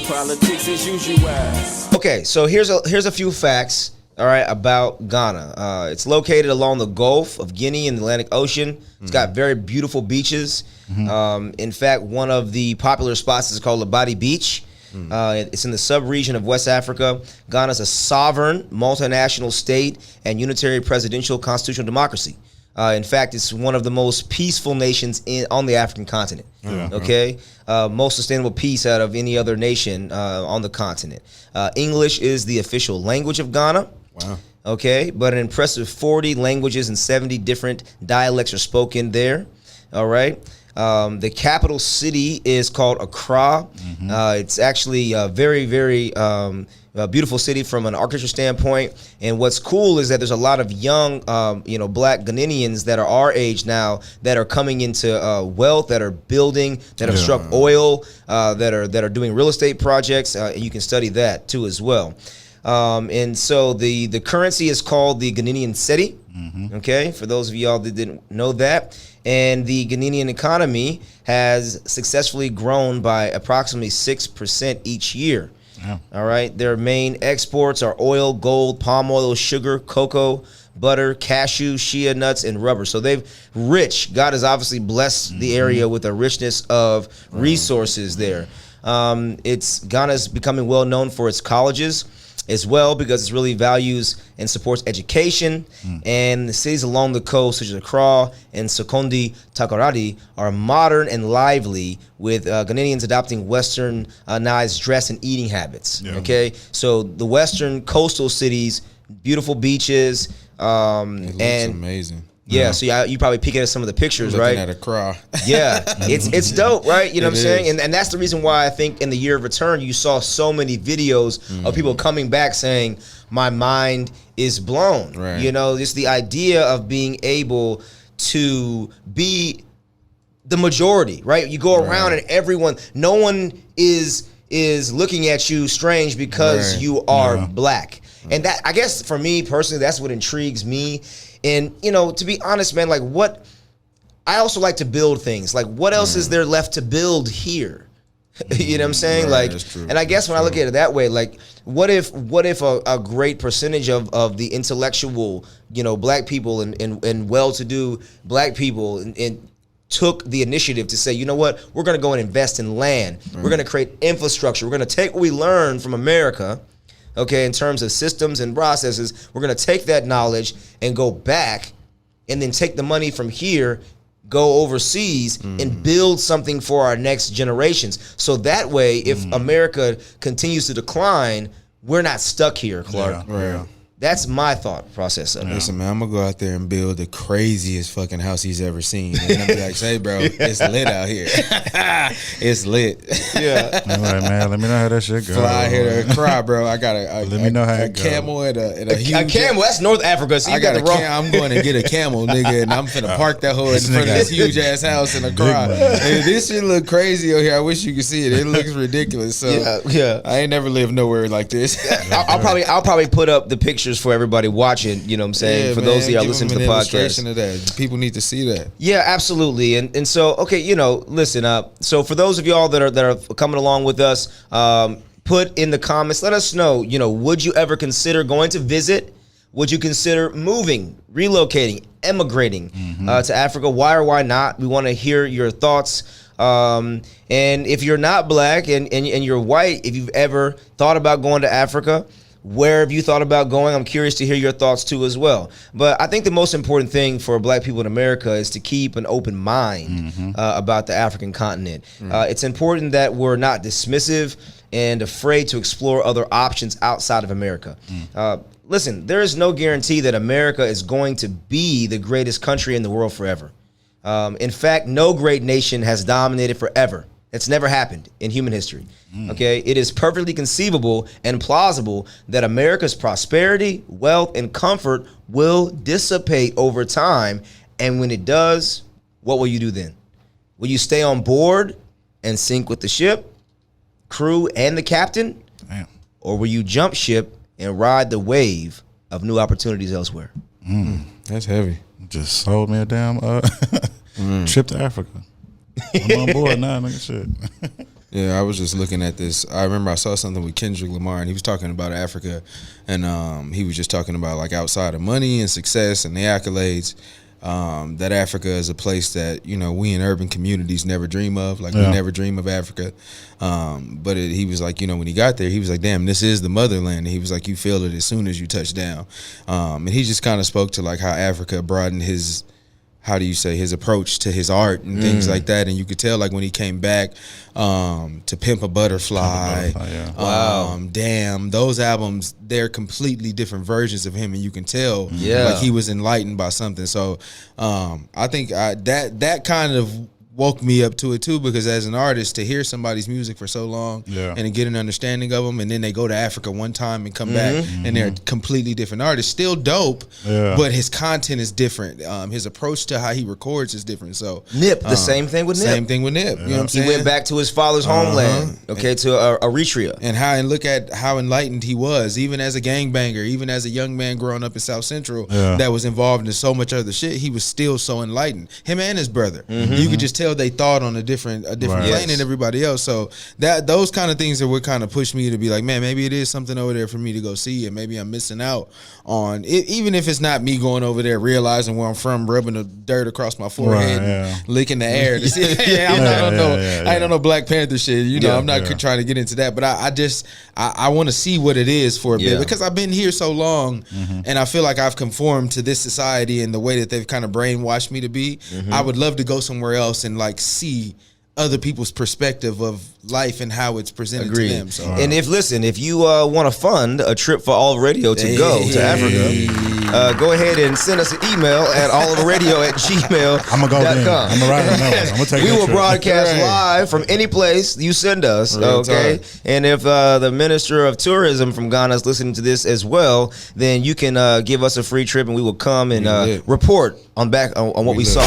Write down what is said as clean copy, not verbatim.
Politics as usual. Okay, so here's a few facts. All right, about Ghana. It's located along the Gulf of Guinea in the Atlantic Ocean. It's got very beautiful beaches. In fact, one of the popular spots is called Labadi Beach. It's in the sub-region of West Africa. Ghana is a sovereign, multinational state and unitary presidential constitutional democracy. In fact, it's one of the most peaceful nations on the African continent. Okay, most sustainable peace out of any other nation on the continent. English is the official language of Ghana. Wow. Okay, but an impressive 40 languages and 70 different dialects are spoken there. All right. The capital city is called Accra. It's actually a very, very beautiful city from an architecture standpoint. And what's cool is that there's a lot of young, black Ghanaians that are our age now that are coming into wealth, that are building, that have struck oil, that are doing real estate projects. And you can study that too as well. And so the currency is called the Ghanaian cedi. Okay, for those of y'all that didn't know that. And the Ghanaian economy has successfully grown by approximately 6% each year. All right, their main exports are oil, gold, palm oil, sugar, cocoa, butter, cashew, shea nuts, and rubber. So God has obviously blessed the area with a richness of resources there. Ghana's becoming well known for its colleges as well, because it really values and supports education. And the cities along the coast, such as Accra and Sekondi Takoradi, are modern and lively, with Ghanaians adopting westernized dress and eating habits. Okay, so the western coastal cities, beautiful beaches, it looks amazing. Yeah, so you probably peek at some of the pictures, right? Looking at Accra. Yeah, it's dope, right? You know what I'm saying? And that's the reason why I think in the year of return, you saw so many videos of people coming back saying, my mind is blown. Right. You know, just the idea of being able to be the majority, right? You go around and no one is looking at you strange because you are black. And that, I guess for me personally, that's what intrigues me. And, to be honest, man, I also like to build things. Like, what else is there left to build here? You know what I'm saying? And I guess when I look at it that way, what if a great percentage of the intellectual, black people and well-to-do black people and took the initiative to say, you know what, we're going to go and invest in land. We're going to create infrastructure. We're going to take what we learned from America, okay, in terms of systems and processes. We're going to take that knowledge and go back and then take the money from here, go overseas and build something for our next generations. So that way, if America continues to decline, we're not stuck here, Clark. That's my thought process of it. Listen, man, I'm going to go out there and build the craziest fucking house he's ever seen. And I'm be like, hey, bro, it's lit out here. It's lit. Yeah. All right, man. Let me know how that shit goes. Fly here to Accra, bro. I got a camel at a huge... A camel? That's North Africa. So I got a camel. I'm going to get a camel, nigga, and I'm finna park that hoe in front of this huge-ass house in Accra. Hey, this shit look crazy over here. I wish you could see it. It looks ridiculous. So I ain't never lived nowhere like this. I'll probably put up the pictures for everybody watching, you know what I'm saying? For those of you that listen to the podcast. Of that. People need to see that. Yeah, absolutely. And so, okay, listen up. So for those of y'all that are coming along with us, put in the comments, let us know, would you ever consider going to visit? Would you consider moving, relocating, emigrating to Africa? Why or why not? We want to hear your thoughts. And if you're not black and you're white, if you've ever thought about going to Africa, where have you thought about going? I'm curious to hear your thoughts too as well. But I think the most important thing for black people in America is to keep an open mind about the African continent. It's important that we're not dismissive and afraid to explore other options outside of America. Listen, there is no guarantee that America is going to be the greatest country in the world forever. In fact, no great nation has dominated forever. It's never happened in human history. Okay, it is perfectly conceivable and plausible that America's prosperity, wealth, and comfort will dissipate over time. And when it does, what will you do then? Will you stay on board and sink with the ship, crew, and the captain? Damn. Or will you jump ship and ride the wave of new opportunities elsewhere? That's heavy. Just sold me a damn trip to Africa. I'm on board now, nigga. Shit. Yeah, I was just looking at this. I remember I saw something with Kendrick Lamar, and he was talking about Africa, and he was just talking about like outside of money and success and the accolades, that Africa is a place that, you know, we in urban communities never dream of. Like we never dream of Africa. But he was like, you know, when he got there, he was like, damn, this is the motherland. And he was like, you feel it as soon as you touch down. And he just kind of spoke to like how Africa broadened his, how do you say, his approach to his art and things like that. And you could tell like when he came back to Pimp a Butterfly, Damn, those albums, they're completely different versions of him, and you can tell like he was enlightened by something. So I think that kind of woke me up to it too, because as an artist, to hear somebody's music for so long and to get an understanding of them, and then they go to Africa one time and come back and they're completely different artists, still dope, but his content is different. His approach to how he records is different. So Nip, the same thing with Nip. Same thing with Nip. You know what I'm saying? He went back to his father's homeland, to Eritrea. And look at how enlightened he was, even as a gangbanger, even as a young man growing up in South Central that was involved in so much other shit. He was still so enlightened. Him and his brother. You could just tell they thought on a different plane than everybody else. So those kind of things that would kind of push me to be like, man, maybe it is something over there for me to go see, and maybe I'm missing out on it, even if it's not me going over there realizing where I'm from, rubbing the dirt across my forehead, and licking the air to see. I don't know Black Panther shit. You know, I'm not trying to get into that, but I want to see what it is for a bit, because I've been here so long, and I feel like I've conformed to this society and the way that they've kind of brainwashed me to be. I would love to go somewhere else and like see other people's perspective of life and how it's presented to them. So, and if you want to fund a trip for All Radio to go to Africa, go ahead and send us an email at allovaradio@gmail.com. I'm gonna go there. I'm gonna write it. I'm gonna take. We will broadcast live from any place you send us. Okay, and if the Minister of Tourism from Ghana is listening to this as well, then you can give us a free trip, and we will come and report on what we saw.